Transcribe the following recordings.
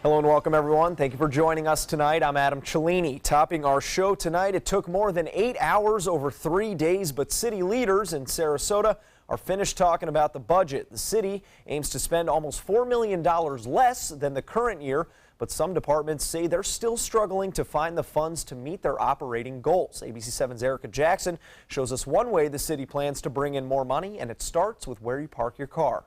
Hello and welcome everyone. Thank you for joining us tonight. I'm Adam Cellini. Topping our show tonight, it took more than 8 hours over 3 days, but city leaders in Sarasota are finished talking about the budget. The city aims to spend almost $4 million less than the current year, but some departments say they're still struggling to find the funds to meet their operating goals. ABC 7's Erica Jackson shows us one way the city plans to bring in more money, and it starts with where you park your car.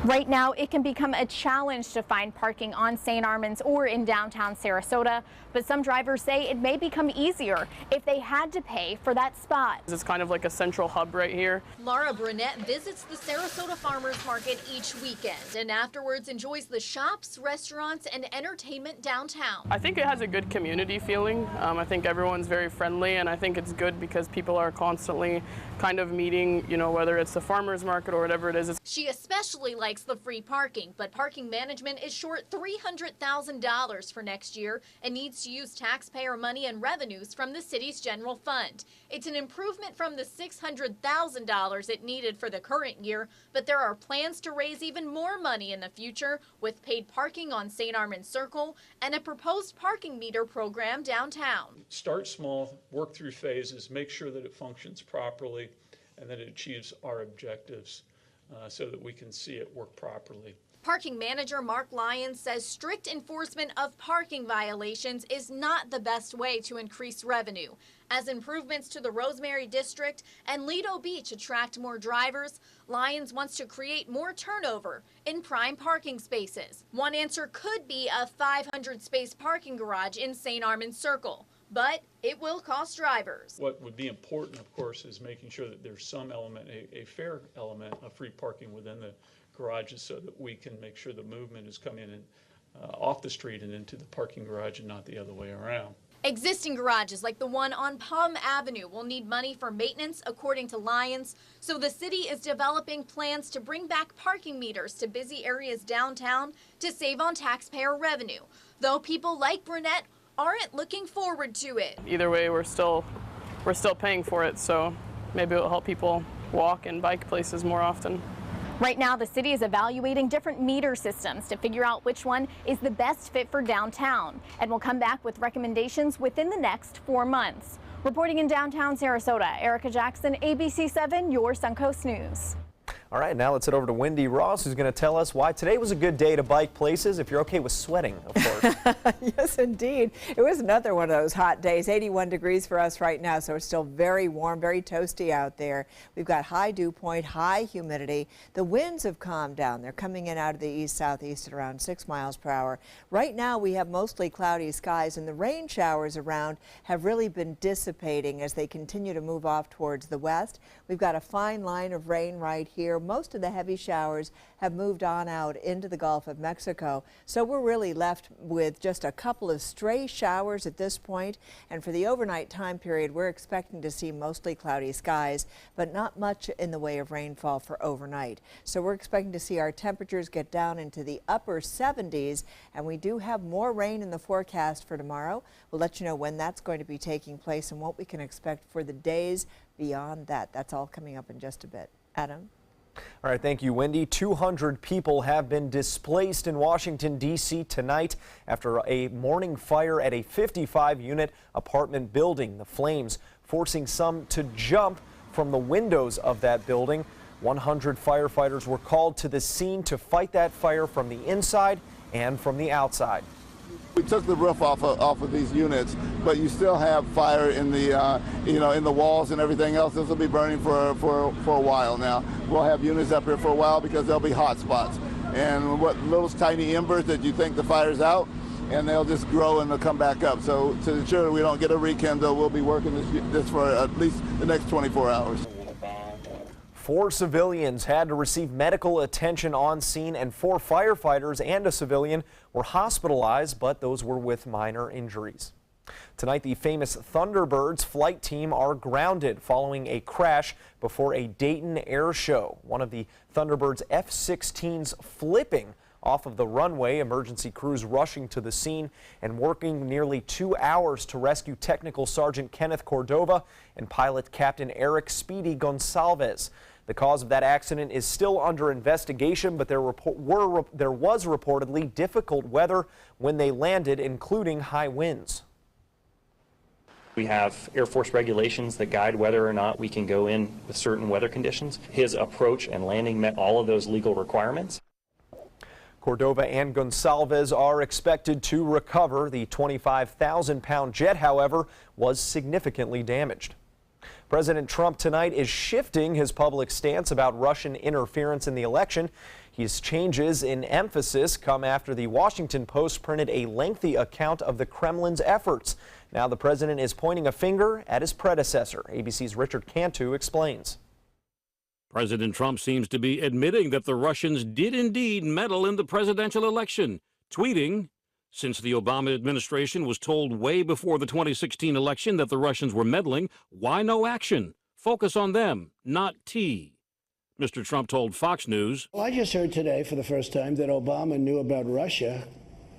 Right now, it can become a challenge to find parking on St. Armands or in downtown Sarasota, but some drivers say it may become easier if they had to pay for that spot. It's kind of like a central hub right here. Laura Brunette visits the Sarasota Farmers Market each weekend and afterwards enjoys the shops, restaurants, and entertainment downtown. I think it has a good community feeling. I think everyone's very friendly, and I think it's good because people are constantly kind of meeting, whether it's the farmers market or whatever it is. She especially likes the free parking, but parking management is short $300,000 for next year and needs to use taxpayer money and revenues from the city's general fund. It's an improvement from the $600,000 it needed for the current year, but there are plans to raise even more money in the future with paid parking on St. Armands Circle and a proposed parking meter program downtown. Start small, work through phases, make sure that it functions properly and that it achieves our objectives so that we can see it work properly. Parking manager Mark Lyons says strict enforcement of parking violations is not the best way to increase revenue. As improvements to the Rosemary District and Lido Beach attract more drivers, Lyons wants to create more turnover in prime parking spaces. One answer could be a 500-space parking garage in St. Armands Circle, but it will cost drivers. What would be important, of course, is making sure that there's some element, a fair element of free parking within the garages so that we can make sure the movement is coming in off the street and into the parking garage and not the other way around. Existing garages like the one on Palm Avenue will need money for maintenance, according to Lyons. So the city is developing plans to bring back parking meters to busy areas downtown to save on taxpayer revenue. Though people like Brunette aren't looking forward to it. Either way, we're still paying for it, so maybe it'll help people walk and bike places more often. Right now, the city is evaluating different meter systems to figure out which one is the best fit for downtown, and will come back with recommendations within the next 4 months. Reporting in downtown Sarasota, Erica Jackson, ABC 7, your Suncoast News. All right, now let's head over to Wendy Ross, who's going to tell us why today was a good day to bike places, if you're okay with sweating, of course. Yes, indeed. It was another one of those hot days. 81 degrees for us right now, so it's still very warm, very toasty out there. We've got high dew point, high humidity. The winds have calmed down. They're coming in out of the east-southeast at around 6 miles per hour. Right now, we have mostly cloudy skies, and the rain showers around have really been dissipating as they continue to move off towards the west. We've got a fine line of rain right here. Most of the heavy showers have moved on out into the Gulf of Mexico, so we're really left with just a couple of stray showers at this point. And for the overnight time period, we're expecting to see mostly cloudy skies, but not much in the way of rainfall for overnight. So we're expecting to see our temperatures get down into the upper 70s, and we do have more rain in the forecast for tomorrow. We'll let you know when that's going to be taking place and what we can expect for the days beyond that. That's all coming up in just a bit. Adam? All right, thank you, Wendy. 200 people have been displaced in Washington, D.C. tonight after a morning fire at a 55-unit apartment building. The flames forcing some to jump from the windows of that building. 100 firefighters were called to the scene to fight that fire from the inside and from the outside. We took the roof off of these units, but you still have fire in the in the walls and everything else. This will be burning for a while now. We'll have units up here for a while because there'll be hot spots, and what little tiny embers that you think the fire's out, and they'll just grow and they'll come back up. So to ensure we don't get a rekindle, we'll be working this for at least the next 24 hours. 4 civilians had to receive medical attention on scene, and 4 firefighters and a civilian were hospitalized, but those were with minor injuries. Tonight, the famous Thunderbirds flight team are grounded following a crash before a Dayton air show. One of the Thunderbirds F-16s flipping off of the runway. Emergency crews rushing to the scene and working nearly 2 hours to rescue Technical Sergeant Kenneth Cordova and pilot Captain Eric Speedy Gonsalves. The cause of that accident is still under investigation, but there was reportedly difficult weather when they landed, including high winds. We have Air Force regulations that guide whether or not we can go in with certain weather conditions. His approach and landing met all of those legal requirements. Cordova and Gonsalves are expected to recover. The 25,000-pound jet, however, was significantly damaged. President Trump tonight is shifting his public stance about Russian interference in the election. His changes in emphasis come after the Washington Post printed a lengthy account of the Kremlin's efforts. Now the president is pointing a finger at his predecessor. ABC's Richard Cantu explains. President Trump seems to be admitting that the Russians did indeed meddle in the presidential election, tweeting, "Since the Obama administration was told way before the 2016 election that the Russians were meddling, why no action? Focus on them, not T." Mr. Trump told Fox News, Well, I just heard today for the first time that Obama knew about Russia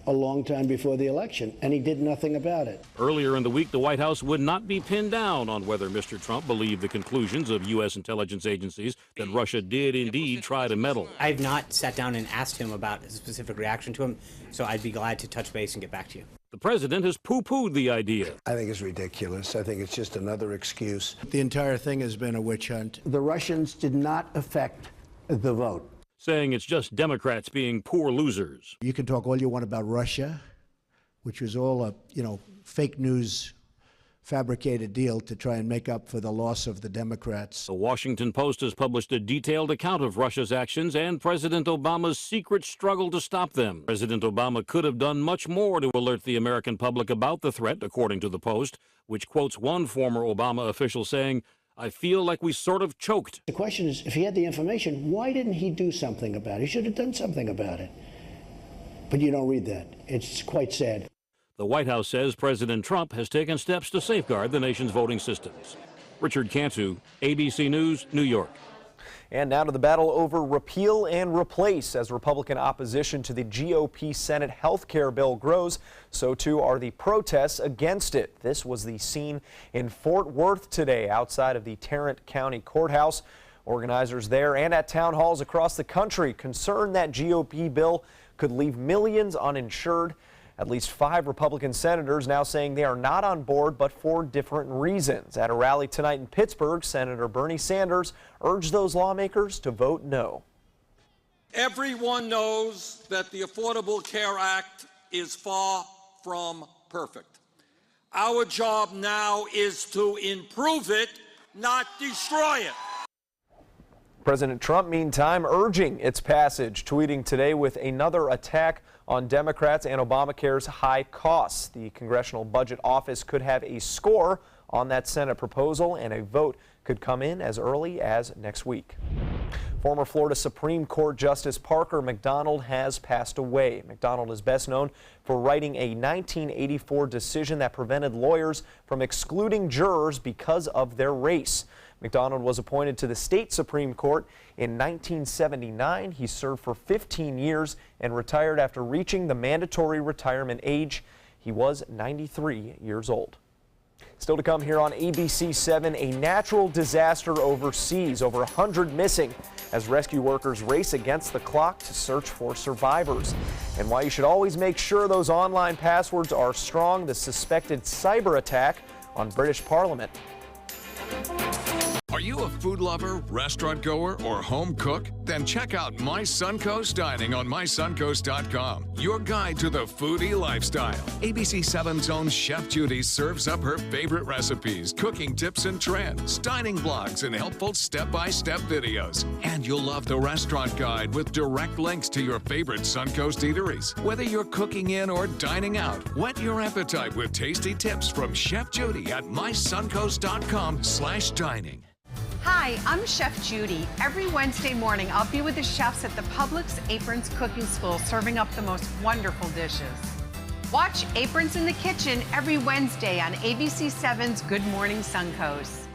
a long time before the election, and he did nothing about it. Earlier in the week, the White House would not be pinned down on whether Mr. Trump believed the conclusions of U.S. intelligence agencies that Russia did indeed try to meddle. I've not sat down and asked him about a specific reaction to him, so I'd be glad to touch base and get back to you. The president has poo-pooed the idea. I think it's ridiculous. I think it's just another excuse. The entire thing has been a witch hunt. The Russians did not affect the vote. Saying it's just Democrats being poor losers. You can talk all you want about Russia, which was all a, fake news fabricated deal to try and make up for the loss of the Democrats. The Washington Post has published a detailed account of Russia's actions and President Obama's secret struggle to stop them. President Obama could have done much more to alert the American public about the threat, according to the Post, which quotes one former Obama official saying, "I feel like we sort of choked." The question is, if he had the information, why didn't he do something about it? He should have done something about it. But you don't read that. It's quite sad. The White House says President Trump has taken steps to safeguard the nation's voting systems. Richard Cantu, ABC News, New York. And now to the battle over repeal and replace. As Republican opposition to the GOP Senate health care bill grows, so too are the protests against it. This was the scene in Fort Worth today outside of the Tarrant County Courthouse. Organizers there and at town halls across the country concerned that GOP bill could leave millions uninsured. At least 5 Republican senators now saying they are not on board, but for different reasons. At a rally tonight in Pittsburgh, Senator Bernie Sanders urged those lawmakers to vote no. Everyone knows that the Affordable Care Act is far from perfect. Our job now is to improve it, not destroy it. President Trump, meantime, urging its passage, tweeting today with another attack on Democrats and Obamacare's high costs. The Congressional Budget Office could have a score on that Senate proposal, and a vote could come in as early as next week. Former Florida Supreme Court Justice Parker McDonald has passed away. McDonald is best known for writing a 1984 decision that prevented lawyers from excluding jurors because of their race. McDonald was appointed to the state Supreme Court in 1979. He served for 15 years and retired after reaching the mandatory retirement age. He was 93 years old. Still to come here on ABC 7, a natural disaster overseas. Over 100 missing as rescue workers race against the clock to search for survivors. And why you should always make sure those online passwords are strong. The suspected cyber attack on British Parliament. Are you a food lover, restaurant goer, or home cook? Then check out My Suncoast Dining on mysuncoast.com, your guide to the foodie lifestyle. ABC 7's own Chef Judy serves up her favorite recipes, cooking tips and trends, dining blogs, and helpful step-by-step videos. And you'll love the restaurant guide with direct links to your favorite Suncoast eateries. Whether you're cooking in or dining out, whet your appetite with tasty tips from Chef Judy at mysuncoast.com/dining. Hi, I'm Chef Judy. Every Wednesday morning, I'll be with the chefs at the Publix Aprons Cooking School serving up the most wonderful dishes. Watch Aprons in the Kitchen every Wednesday on ABC 7's Good Morning Suncoast.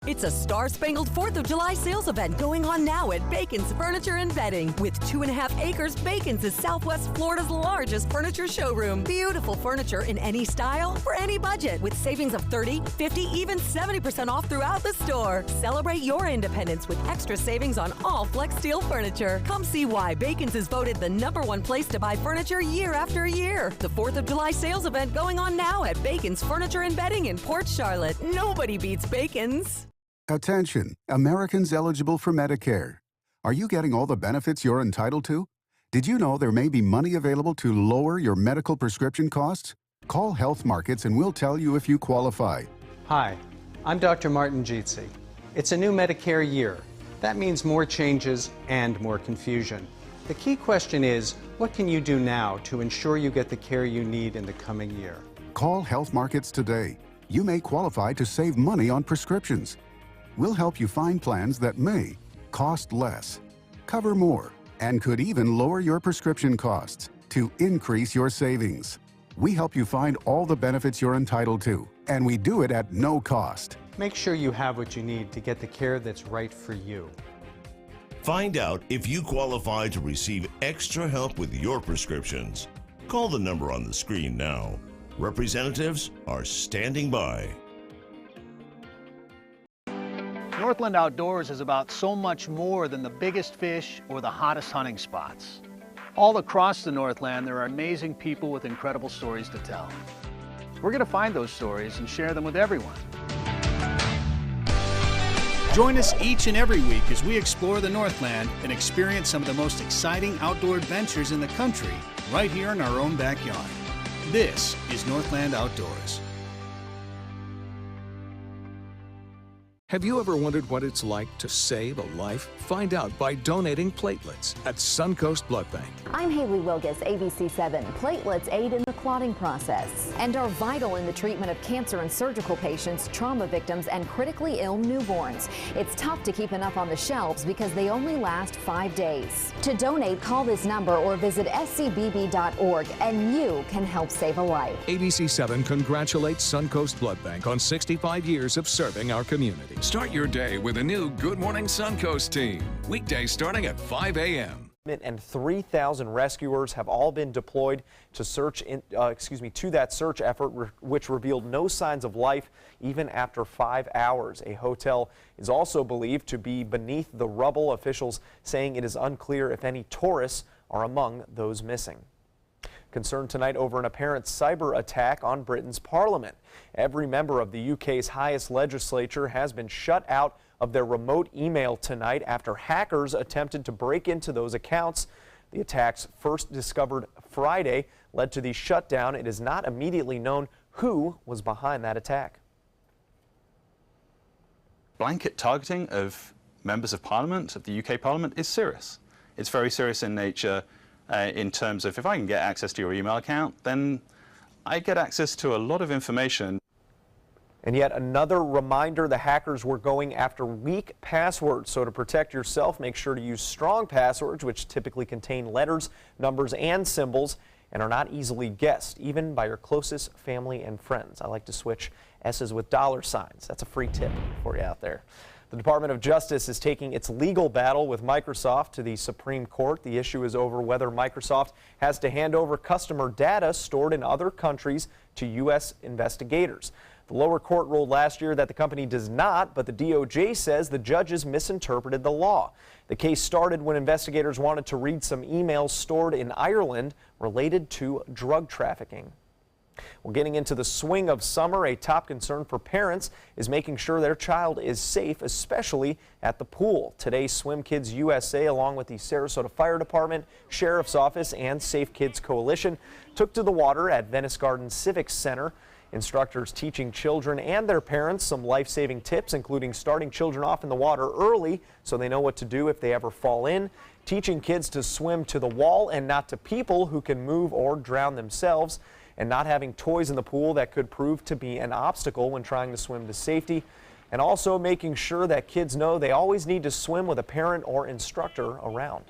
It's a star-spangled 4th of July sales event going on now at Bacon's Furniture and Bedding. With 2.5 acres, Bacon's is Southwest Florida's largest furniture showroom. Beautiful furniture in any style, for any budget, with savings of 30, 50, even 70% off throughout the store. Celebrate your independence with extra savings on all Flex Steel furniture. Come see why Bacon's is voted the #1 place to buy furniture year after year. The 4th of July sales event going on now at Bacon's Furniture and Bedding in Port Charlotte. Nobody beats Bacon's. Attention, Americans eligible for Medicare. Are you getting all the benefits you're entitled to? Did you know there may be money available to lower your medical prescription costs? Call Health Markets and we'll tell you if you qualify. Hi, I'm Dr. Martin Jeetsi. It's a new Medicare year. That means more changes and more confusion. The key question is, what can you do now to ensure you get the care you need in the coming year? Call Health Markets today. You may qualify to save money on prescriptions. We'll help you find plans that may cost less, cover more, and could even lower your prescription costs to increase your savings. We help you find all the benefits you're entitled to, and we do it at no cost. Make sure you have what you need to get the care that's right for you. Find out if you qualify to receive extra help with your prescriptions. Call the number on the screen now. Representatives are standing by. Northland Outdoors is about so much more than the biggest fish or the hottest hunting spots. All across the Northland, there are amazing people with incredible stories to tell. We're going to find those stories and share them with everyone. Join us each and every week as we explore the Northland and experience some of the most exciting outdoor adventures in the country, right here in our own backyard. This is Northland Outdoors. Have you ever wondered what it's like to save a life? Find out by donating platelets at Suncoast Blood Bank. I'm Haley Wilgus, ABC7. Platelets aid in the clotting process and are vital in the treatment of cancer and surgical patients, trauma victims, and critically ill newborns. It's tough to keep enough on the shelves because they only last 5 days. To donate, call this number or visit scbb.org and you can help save a life. ABC7 congratulates Suncoast Blood Bank on 65 years of serving our community. Start your day with a new Good Morning Suncoast team. Weekdays starting at 5 a.m. And 3,000 rescuers have all been deployed to to that search effort, which revealed no signs of life even after 5 hours. A hotel is also believed to be beneath the rubble, officials saying it is unclear if any tourists are among those missing. Concern tonight over an apparent cyber attack on Britain's parliament. Every member of the UK's highest legislature has been shut out of their remote email tonight after hackers attempted to break into those accounts. The attacks, first discovered Friday, led to the shutdown. It is not immediately known who was behind that attack. Blanket targeting of members of Parliament, of the UK Parliament, is serious. It's very serious in nature. In terms of if I can get access to your email account, then I get access to a lot of information. And yet another reminder, the hackers were going after weak passwords. So to protect yourself, make sure to use strong passwords, which typically contain letters, numbers, and symbols, and are not easily guessed, even by your closest family and friends. I like to switch S's with dollar signs. That's a free tip for you out there. The Department of Justice is taking its legal battle with Microsoft to the Supreme Court. The issue is over whether Microsoft has to hand over customer data stored in other countries to U.S. investigators. The lower court ruled last year that the company does not, but the DOJ says the judges misinterpreted the law. The case started when investigators wanted to read some emails stored in Ireland related to drug trafficking. Well, getting into the swing of summer, a top concern for parents is making sure their child is safe, especially at the pool. Today, Swim Kids USA, along with the Sarasota Fire Department, Sheriff's Office, and Safe Kids Coalition, took to the water at Venice Garden Civic Center. Instructors teaching children and their parents some life-saving tips, including starting children off in the water early so they know what to do if they ever fall in, teaching kids to swim to the wall and not to people who can move or drown themselves, and not having toys in the pool that could prove to be an obstacle when trying to swim to safety, and also making sure that kids know they always need to swim with a parent or instructor around.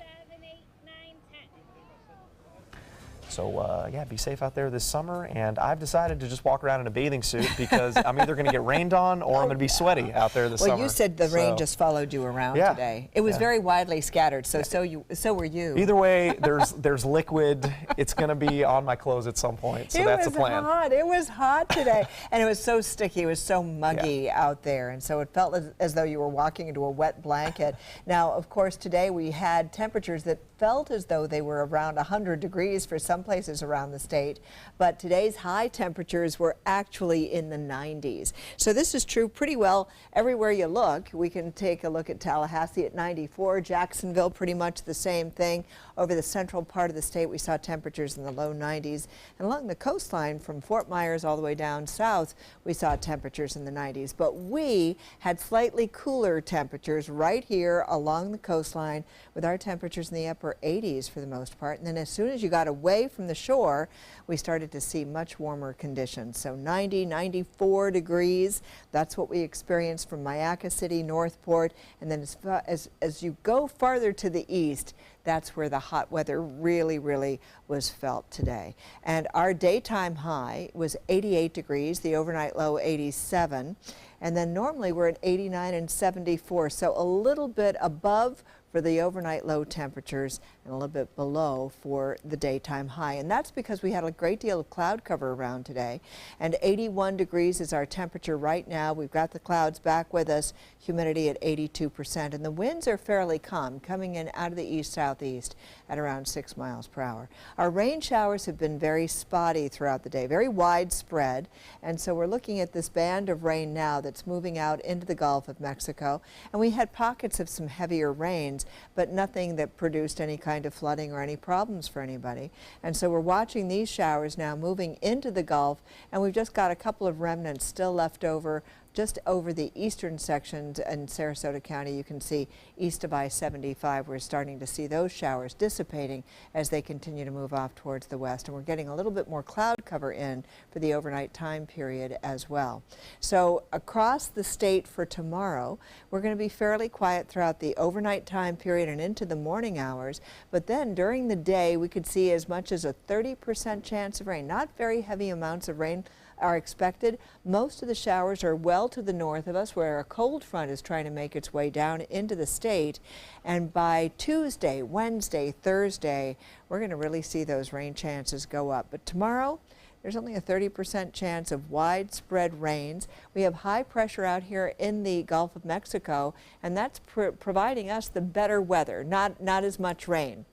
So yeah, be safe out there this summer. And I've decided to just walk around in a bathing suit because I'm either going to get rained on or I'm going to be sweaty out there this summer. Well, you said the rain just followed you around today. It was very widely scattered, so were you. Either way, there's liquid. It's going to be on my clothes at some point, so that's the plan. It was hot today, and it was so sticky. It was so muggy out there, and so it felt as though you were walking into a wet blanket. Now, of course, today we had temperatures that felt as though they were around 100 degrees for some places around the state, but today's high temperatures were actually in the 90s. So this is true pretty well everywhere you look. We can take a look at Tallahassee at 94, Jacksonville pretty much the same thing. Over the central part of the state, we saw temperatures in the low 90s, and along the coastline from Fort Myers all the way down south, we saw temperatures in the 90s. But we had slightly cooler temperatures right here along the coastline, with our temperatures in the upper 80s for the most part. And then as soon as you got away from the shore, we started to see much warmer conditions. So 90, 94 degrees, that's what we experienced from Mayaca City, Northport, and then as you go farther to the east, that's where the hot weather really was felt today. And our daytime high was 88 degrees, the overnight low 87, and then normally we're at 89 and 74, so a little bit above for the overnight low temperatures and a little bit below for the daytime high. And that's because we had a great deal of cloud cover around today. And 81 degrees is our temperature right now. We've got the clouds back with us, humidity at 82%. And the winds are fairly calm, coming in out of the east-southeast at around 6 miles per hour. Our rain showers have been very spotty throughout the day, very widespread. And so we're looking at this band of rain now that's moving out into the Gulf of Mexico. And we had pockets of some heavier rains, but nothing that produced any kind of flooding or any problems for anybody. And so we're watching these showers now moving into the Gulf, and we've just got a couple of remnants still left over just over the eastern sections in Sarasota County. You can see east of I-75, we're starting to see those showers dissipating as they continue to move off towards the west. And we're getting a little bit more cloud cover in for the overnight time period as well. So across the state for tomorrow, we're going to be fairly quiet throughout the overnight time period and into the morning hours. But then during the day, we could see as much as a 30% chance of rain. Not very heavy amounts of rain are expected. Most of the showers are well to the north of us, where a cold front is trying to make its way down into the state. And by Tuesday, Wednesday, Thursday, we're going to really see those rain chances go up. But tomorrow, there's only a 30% chance of widespread rains. We have high pressure out here in the Gulf of Mexico, and that's providing us the better weather, not as much rain.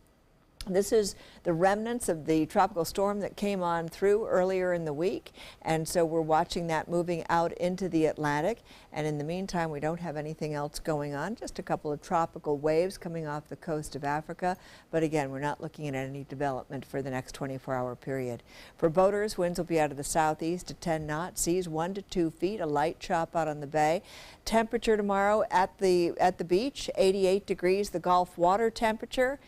This is the remnants of the tropical storm that came on through earlier in the week, and so we're watching that moving out into the Atlantic. And in the meantime, we don't have anything else going on, just a couple of tropical waves coming off the coast of Africa. But again, we're not looking at any development for the next 24-hour period. For boaters, winds will be out of the southeast at 10 knots, seas 1 to 2 feet, a light chop out on the bay. Temperature tomorrow at the beach, 88 degrees, the Gulf water temperature.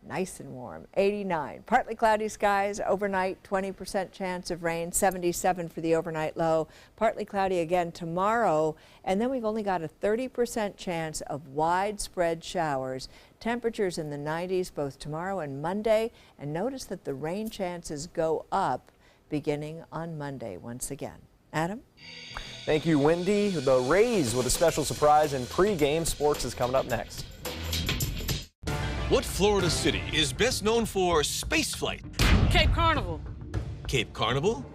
Nice and warm, 89. Partly cloudy skies, overnight 20% chance of rain, 77 for the overnight low. Partly cloudy again tomorrow, and then we've only got a 30% chance of widespread showers. Temperatures in the 90s both tomorrow and Monday, and notice that the rain chances go up beginning on Monday once again. Adam? Thank you, Wendy. The Rays with a special surprise in pregame. Sports is coming up next. What Florida city is best known for spaceflight? Cape Carnival. Cape Carnival?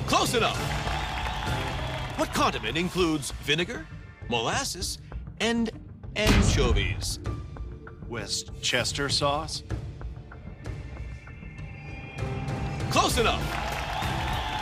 Close enough. What condiment includes vinegar, molasses, and anchovies? Westchester sauce. Close enough.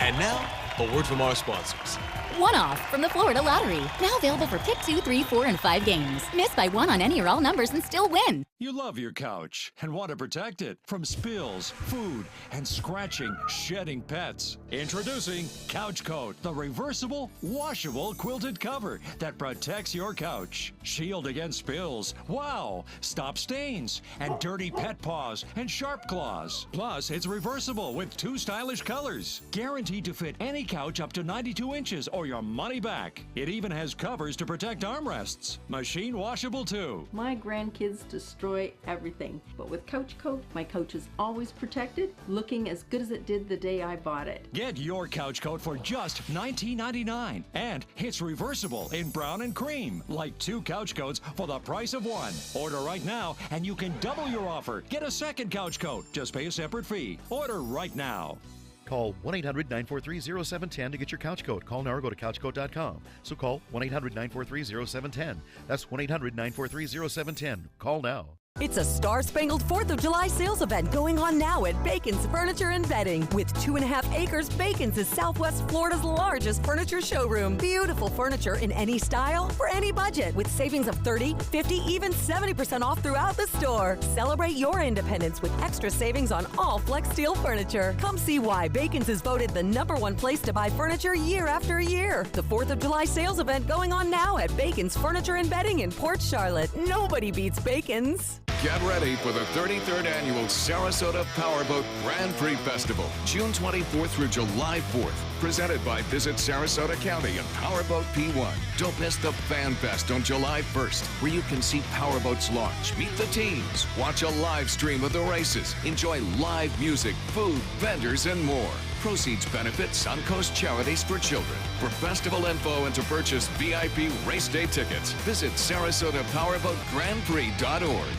And now, a word from our sponsors. One-off from the Florida Lottery. Now available for pick 2, 3, 4, and 5 games. Miss by one on any or all numbers and still win. You love your couch and want to protect it from spills, food, and scratching, shedding pets. Introducing Couch Coat, the reversible, washable quilted cover that protects your couch. Shield against spills. Wow! Stop stains and dirty pet paws and sharp claws. Plus, it's reversible with 2 stylish colors. Guaranteed to fit any couch up to 92 inches or or your money back. It even has covers to protect armrests. Machine washable too. My grandkids destroy everything, but with Couch Coat, my couch is always protected, looking as good as it did the day I bought it. Get your couch coat for just $19.99. And it's reversible in brown and cream, like 2 couch coats for the price of 1. Order right now and you can double your offer. Get a second couch coat. Just pay a separate fee. Order right now. Call 1-800-943-0710 to get your couch coat. Call now or go to couchcoat.com. So call 1-800-943-0710. That's 1-800-943-0710. Call now. It's a star-spangled 4th of July sales event going on now at Bacon's Furniture and Bedding. With 2.5 acres, Bacon's is Southwest Florida's largest furniture showroom. Beautiful furniture in any style, for any budget, with savings of 30, 50, even 70% off throughout the store. Celebrate your independence with extra savings on all Flex Steel furniture. Come see why Bacon's is voted the #1 place to buy furniture year after year. The 4th of July sales event going on now at Bacon's Furniture and Bedding in Port Charlotte. Nobody beats Bacon's. Get ready for the 33rd Annual Sarasota Powerboat Grand Prix Festival, June 24th through July 4th. Presented by Visit Sarasota County and Powerboat P1. Don't miss the Fan Fest on July 1st, where you can see powerboats launch, meet the teams, watch a live stream of the races, enjoy live music, food, vendors, and more. Proceeds benefit Suncoast Charities for Children. For festival info and to purchase VIP race day tickets, visit SarasotaPowerboatGrandPrix.org.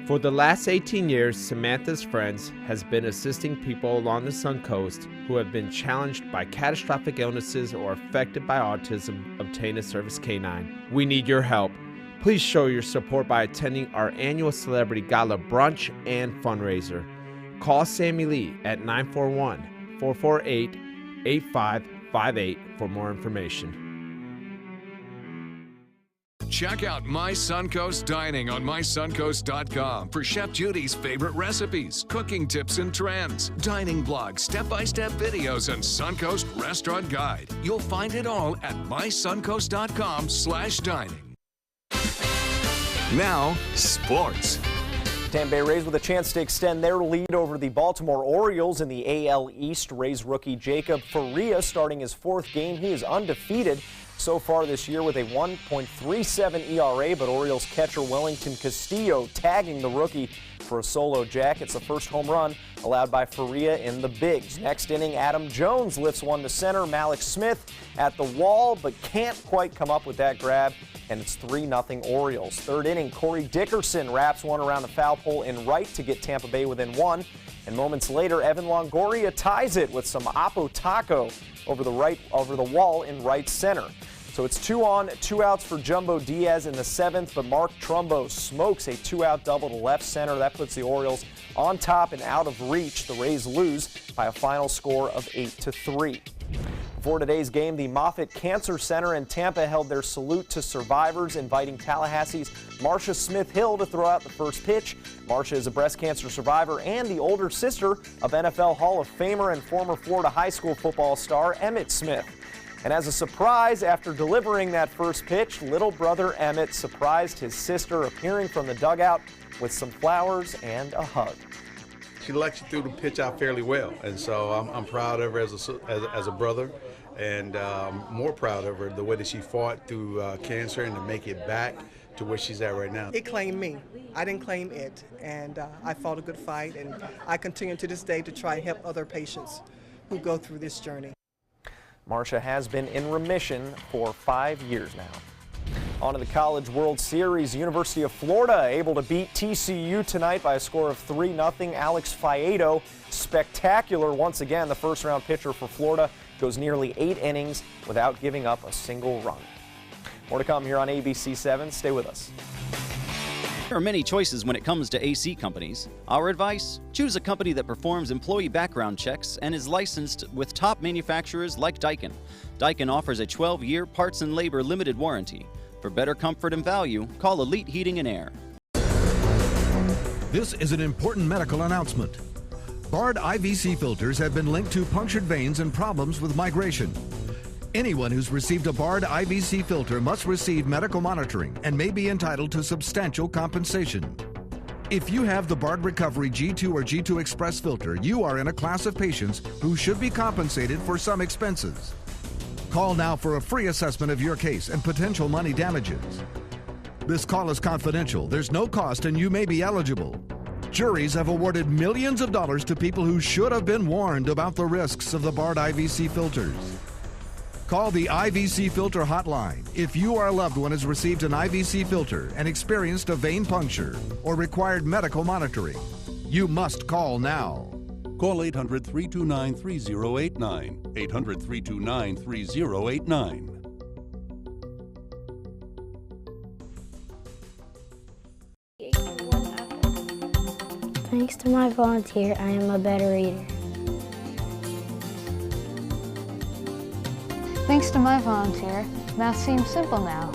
For the last 18 years, Samantha's Friends has been assisting people along the Suncoast who have been challenged by catastrophic illnesses or affected by autism obtain a service canine. We need your help. Please show your support by attending our annual Celebrity Gala brunch and fundraiser. Call Sammy Lee at 941-448-8558 for more information. Check out My Suncoast Dining on mysuncoast.com for Chef Judy's favorite recipes, cooking tips and trends, dining blogs, step-by-step videos, and Suncoast Restaurant Guide. You'll find it all at mysuncoast.com/dining. Now, sports. Tampa Bay Rays with a chance to extend their lead over the Baltimore Orioles in the AL East. Rays rookie Jacob Faria starting his 4th game. He is undefeated so far this year with a 1.37 ERA, but Orioles catcher Wellington Castillo tagging the rookie for a solo jack. It's the first home run allowed by Faria in the bigs. Next inning, Adam Jones lifts one to center. Malik Smith at the wall, but can't quite come up with that grab, and it's 3-0 Orioles. 3rd inning, Corey Dickerson wraps one around the foul pole in right to get Tampa Bay within 1. And moments later, Evan Longoria ties it with some Apo Taco over the wall in right center. So it's 2 on, 2 outs for Jumbo Diaz in the 7th, but Mark Trumbo smokes a 2-out double to left center. That puts the Orioles on top and out of reach. The Rays lose by a final score of 8-3. Before today's game, the Moffitt Cancer Center in Tampa held their salute to survivors, inviting Tallahassee's Marcia Smith Hill to throw out the first pitch. Marcia is a breast cancer survivor and the older sister of NFL Hall of Famer and former Florida high school football star Emmitt Smith. And as a surprise, after delivering that first pitch, little brother Emmett surprised his sister, appearing from the dugout with some flowers and a hug. She actually threw the pitch out fairly well, and so I'm proud of her as a brother, and more proud of her the way that she fought through cancer and to make it back to where she's at right now. It claimed me. I didn't claim it, and I fought a good fight, and I continue to this day to try and help other patients who go through this journey. Marcia has been in remission for 5 years now. On to the College World Series. University of Florida able to beat TCU tonight by a score of 3-0. Alex Faedo, spectacular once again. The first-round pitcher for Florida goes nearly 8 innings without giving up a single run. More to come here on ABC 7. Stay with us. There are many choices when it comes to AC companies. Our advice? Choose a company that performs employee background checks and is licensed with top manufacturers like Daikin. Daikin offers a 12-year parts and labor limited warranty. For better comfort and value, call Elite Heating and Air. This is an important medical announcement. Bard IVC filters have been linked to punctured veins and problems with migration. Anyone who's received a Bard IVC filter must receive medical monitoring and may be entitled to substantial compensation. If you have the Bard Recovery G2 or G2 Express filter, you are in a class of patients who should be compensated for some expenses. Call now for a free assessment of your case and potential money damages. This call is confidential, there's no cost, and you may be eligible. Juries have awarded millions of dollars to people who should have been warned about the risks of the Bard IVC filters. Call the IVC Filter Hotline if you or a loved one has received an IVC filter and experienced a vein puncture or required medical monitoring. You must call now. Call 800-329-3089. 800-329-3089. Thanks to my volunteer, I am a better reader. Thanks to my volunteer, math seems simple now.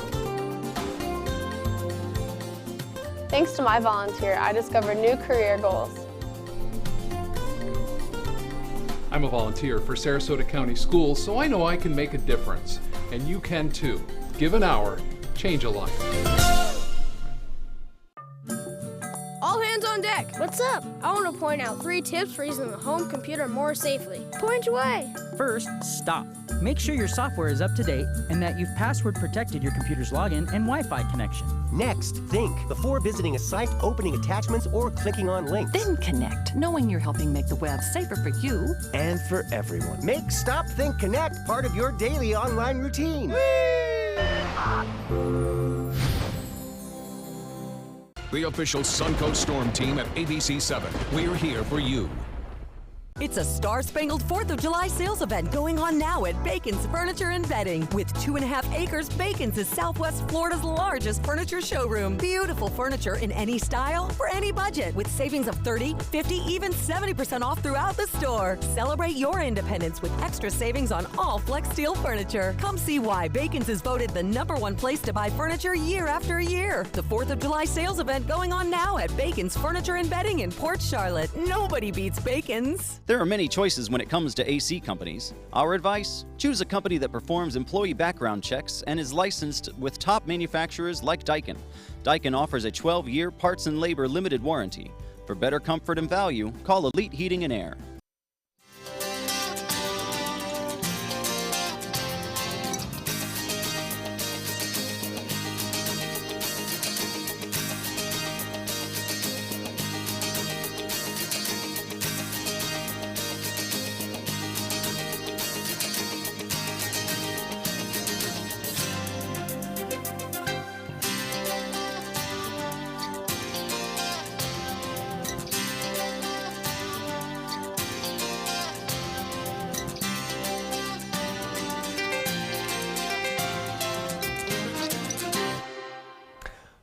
Thanks to my volunteer, I discovered new career goals. I'm a volunteer for Sarasota County Schools, so I know I can make a difference. And you can too. Give an hour, change a life. All hands on deck. What's up? I want to point out 3 tips for using the home computer more safely. Point away. First, stop. Make sure your software is up to date and that you've password protected your computer's login and Wi-Fi connection. Next, think before visiting a site, opening attachments, or clicking on links. Then connect, knowing you're helping make the web safer for you and for everyone. Make Stop, Think, Connect part of your daily online routine. The official Suncoast Storm team at ABC7. We're here for you. It's a star-spangled 4th of July sales event going on now at Bacon's Furniture and Bedding. With 2.5 acres, Bacon's is Southwest Florida's largest furniture showroom. Beautiful furniture in any style, for any budget, with savings of 30, 50, even 70% off throughout the store. Celebrate your independence with extra savings on all Flex Steel furniture. Come see why Bacon's is voted the #1 place to buy furniture year after year. The 4th of July sales event going on now at Bacon's Furniture and Bedding in Port Charlotte. Nobody beats Bacon's. There are many choices when it comes to AC companies. Our advice? Choose a company that performs employee background checks and is licensed with top manufacturers like Daikin. Daikin offers a 12-year parts and labor limited warranty. For better comfort and value, call Elite Heating and Air.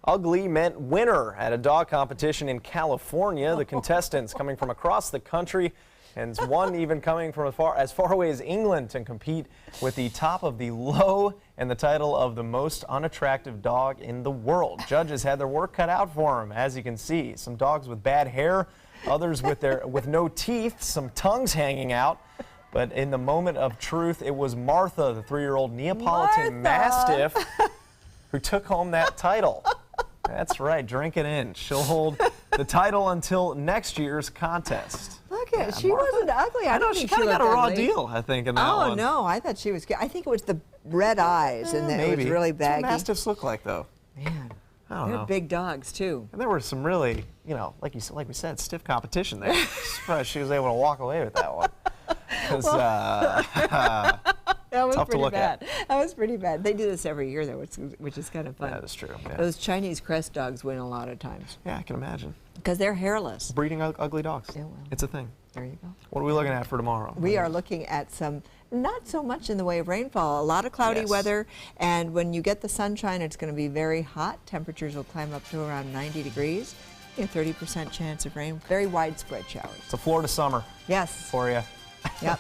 Ugly meant winner at a dog competition in California. The contestants coming from across the country, and one even coming from as far away as England to compete with the top of the low and the title of the most unattractive dog in the world. Judges had their work cut out for them, as you can see. Some dogs with bad hair, others with no teeth, some tongues hanging out. But in the moment of truth, it was Martha, the 3-year-old Neapolitan Mastiff, who took home that title. That's right, drink it in. She'll hold the title until next year's contest. Look at she wasn't ugly. I know she kind of got a raw deal, I think, in that one. Oh, no, I thought she was good. I think it was the red eyes and then it was really baggy. That's what Mastiffs look like, though. Man, I don't know. they're big dogs, too. And there were some really, like we said, stiff competition there. Surprised she was able to walk away with that one. Because, that was tough pretty to look bad. at. That was pretty bad. They do this every year, though, which is kind of fun. That is true. Yeah. Those Chinese crest dogs win a lot of times. Yeah, I can imagine. Because they're hairless. Breeding ugly dogs. Yeah, well, it's a thing. There you go. What are we looking at for tomorrow? We are looking at some, not so much in the way of rainfall, a lot of cloudy weather, and when you get the sunshine, it's going to be very hot. Temperatures will climb up to around 90 degrees. A 30% chance of rain. Very widespread showers. It's a Florida summer. Yes. For you. Yep.